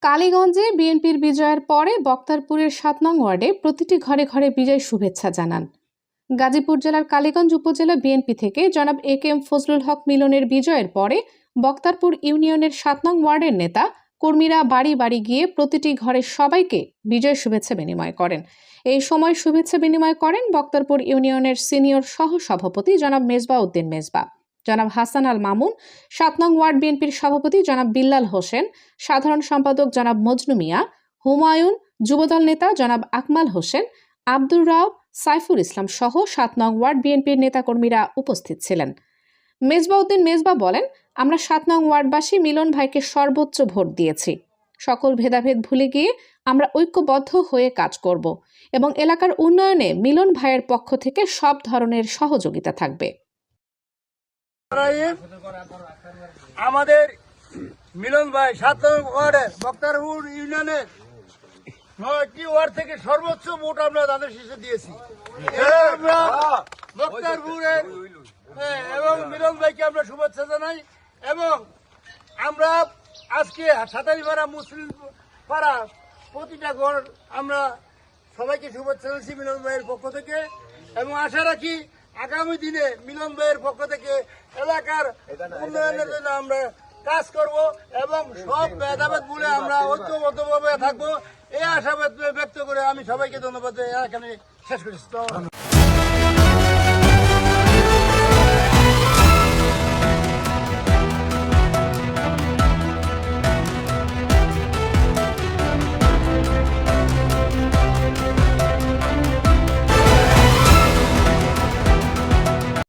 কালীগঞ্জে বিএনপির বিজয়ের পরে বক্তারপুরের ৭ নং ওয়ার্ডে প্রতিটি ঘরে ঘরে বিজয় শুভেচ্ছা জানান। গাজীপুর জেলার কালীগঞ্জ উপজেলা বিএনপি থেকে জনাব এ.কে.এম. ফজলুল হক মিলনের বিজয়ের পরে বক্তারপুর ইউনিয়নের ৭ নং ওয়ার্ডের নেতা কর্মীরা বাড়ি বাড়ি গিয়ে প্রতিটি ঘরের সবাইকে বিজয় শুভেচ্ছা বিনিময় করেন। এই সময় শুভেচ্ছা বিনিময় করেন বক্তারপুর ইউনিয়নের সিনিয়র সহ সভাপতি জনাব মেজবা উদ্দিন মেজবা, জনাব হাসান আল মামুন, ৭ নং ওয়ার্ড বিএনপির সভাপতি জনাব বিল্লাল হোসেন, সাধারণ সম্পাদক জনাব মজনু মিয়া, হুমায়ুন, যুবদল নেতা জনাব আকমাল হোসেন, আব্দুর রাও, সাইফুল ইসলাম সহ ৭ নং ওয়ার্ড বিএনপির নেতাকর্মীরা উপস্থিত ছিলেন। মেজবা উদ্দিন মেজবা বলেন, আমরা ৭ নং ওয়ার্ডবাসী মিলন ভাইকে সর্বোচ্চ ভোট দিয়েছি। সকল ভেদাভেদ ভুলে গিয়ে আমরা ঐক্যবদ্ধ হয়ে কাজ করব এবং এলাকার উন্নয়নে মিলন ভাইয়ের পক্ষ থেকে সব ধরনের সহযোগিতা থাকবে। আমাদের মিলন ভাই ৭ নং ওয়ার্ডের বক্তারপুর ইউনিয়নের ৯টি ওয়ার্ড থেকে সর্বোচ্চ ভোট আমরা তাদের শেষে দিয়েছি। আমরা বক্তারপুরের এবং মিলন ভাইকে আমরা শুভেচ্ছা জানাই এবং আমরা আজকে সাতারিপাড়া মুসলিম পাড়া প্রতিটা ঘর আমরা সবাইকে শুভেচ্ছা জানাচ্ছি মিলন ভাইয়ের পক্ষ থেকে এবং আশা রাখি আগামী দিনে মিলন ভাইয়ের পক্ষ থেকে এলাকার উন্নয়নের জন্য আমরা কাজ করব এবং সব ভেদাভেদ ভুলে আমরা ঐক্যবদ্ধভাবে থাকবো এই আশাবাদ ব্যক্ত করে আমি সবাইকে ধন্যবাদ এখানে শেষ করছি।